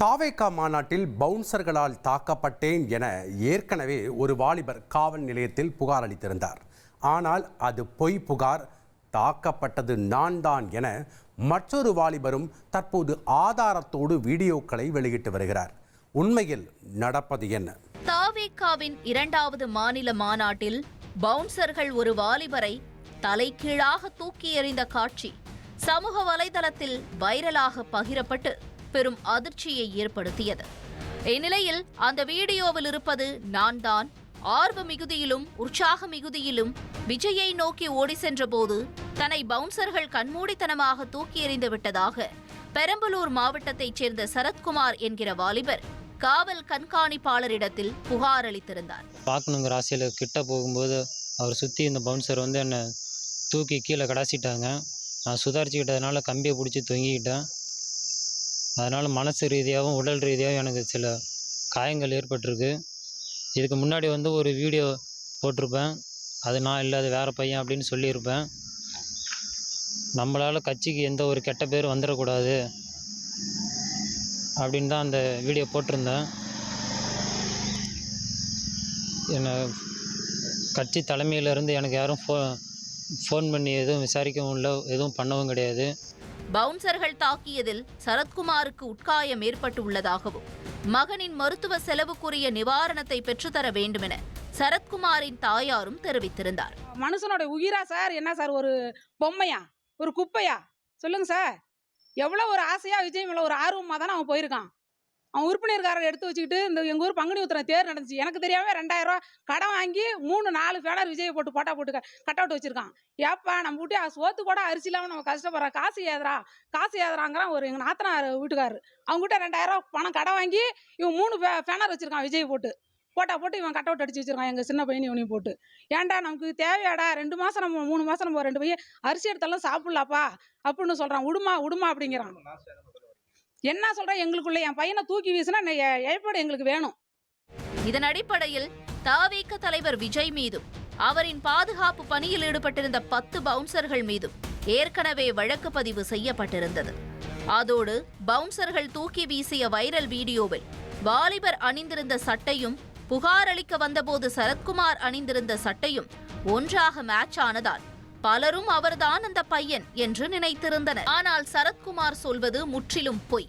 தாவேகா மாநாட்டில் பவுன்சர்களால் தாக்கப்பட்டேன் என ஏற்கனவே ஒரு வாலிபர் காவல் நிலையத்தில் புகார் அளித்திருந்தார். ஆனால் அது பொய் புகார், தாக்கப்பட்டது நான் தான் என மற்றொரு வாலிபரும் தற்போது ஆதாரத்தோடு வீடியோக்களை வெளியிட்டு வருகிறார். உண்மையில் நடப்பது என்ன? தாவேகாவின் 2வது மாநில மாநாட்டில் பவுன்சர்கள் ஒரு வாலிபரை தலைகீழாக தூக்கி எறிந்த காட்சி சமூக வலைதளத்தில் வைரலாக பகிரப்பட்டு பெரும் அதிர்ச்சியை ஏற்படுத்தியது. இந்நிலையில் அந்த வீடியோவில் இருப்பது நான் தான். ஆர்வ மிகுதியிலும் உற்சாக மிகுதியிலும் விஜயை நோக்கி ஓடி சென்ற போது தன்னை பவுன்சர்கள் கண்மூடித்தனமாக தூக்கி எறிந்து விட்டதாக பெரம்பலூர் மாவட்டத்தைச் சேர்ந்த சரத்குமார் என்கிற வாலிபர் காவல் கண்காணிப்பாளரிடத்தில் புகார் அளித்திருந்தார். பார்க்கணுங்கிற ஆசையில் கிட்ட போகும்போது அவர் சுற்றி இந்த பவுன்சர் என்னை தூக்கி கீழே கடாசிட்டாங்க. நான் சுதாரிச்சுக்கிட்டதுனால கம்பியை பிடிச்சி தொங்கிக்கிட்டேன். அதனால் மனசு ரீதியாகவும் உடல் ரீதியாகவும் எனக்கு சில காயங்கள் ஏற்பட்டிருக்கு. இதுக்கு முன்னாடி ஒரு வீடியோ போட்டிருப்பேன். அது நான் இல்லை, அது வேறு பையன் அப்படின்னு சொல்லியிருப்பேன். நம்மளால் கட்சிக்கு எந்த ஒரு கெட்ட பேர் வந்துடக்கூடாது அப்படின்னு தான் அந்த வீடியோ போட்டிருந்தேன். என்னை கட்சி தலைமையிலேருந்து எனக்கு யாரும் ஃபோன் பண்ணி எதுவும் விசாரிக்கவும் இல்லை, எதுவும் பண்ணவும் கிடையாது. பவுன்சர்கள் தாக்கியதில் சரத்குமாருக்கு உட்காயம் ஏற்பட்டுள்ளதாகவும் மகனின் மருத்துவ செலவுக்குரிய நிவாரணத்தை பெற்றுத்தர வேண்டுமென சரத்குமாரின் தாயாரும் தெரிவித்திருந்தார். மனுஷனோட உயிரா சார்? என்ன சார், ஒரு பொம்மையா, ஒரு குப்பையா? சொல்லுங்க சார். எவ்வளோ ஒரு ஆசையா விஜய் மேலே ஒரு ஆர்வமாக தானே அவன் போயிருக்கான். அவன் உறுப்பினர்காரரை எடுத்து வச்சுக்கிட்டு இந்த எங்கள் ஊர் பங்குனி உத்திரம் தேர் நடந்துச்சு. எனக்கு தெரியாம 2000 ரூபா கடன் வாங்கி 3-4 பேனர் விஜயை போட்டு போட்டா போட்டு கட் அவுட் வச்சிருக்கான். ஏப்பா நம்ம வீட்டு சோத்து கூட அரிசி இல்லாமல் நம்ம கஷ்டப்படுறோம். காசு ஏதுறாங்கிறான் ஒரு எங்கள் நாத்தனார் வீட்டுக்காரரு. அவங்ககிட்ட 2000 ரூபா பணம் கடன் வாங்கி இவன் 3 பேனர் வச்சிருக்கான். விஜய் போட்டு இவன் கட் அவுட் அடிச்சு வச்சிருக்கான். எங்கள் சின்ன பையன் இவனையும் போட்டு. ஏன்டா நமக்கு தேவையாடா? 2 மாதம் நம்ம 3 மாதம் நம்ம 2 பையன் அரிசி எடுத்தாலும் சாப்பிடலாப்பா அப்படின்னு சொல்கிறான். விடுமா அப்படிங்கிறான். என்ன சொல்கிறேன், எங்களுக்குள்ள என் பையனை தூக்கி வீசினா ஏற்பாடு எங்களுக்கு வேணும். இதன் அடிப்படையில் தாவேகா தலைவர் விஜய் மீதும் அவரின் பாதுகாப்பு பணியில் ஈடுபட்டிருந்த 10 பவுன்சர்கள் மீதும் ஏற்கனவே வழக்கு பதிவு செய்யப்பட்டிருந்தது. அதோடு பவுன்சர்கள் தூக்கி வீசிய வைரல் வீடியோவில் வாலிபர் அணிந்திருந்த சட்டையும் புகார் அளிக்க வந்தபோது சரத்குமார் அணிந்திருந்த சட்டையும் ஒன்றாக மேட்ச் ஆனதால் பலரும் அவர்தான் அந்த பையன் என்று நினைத்திருந்தனர். ஆனால் சரத்குமார் சொல்வது முற்றிலும் பொய்.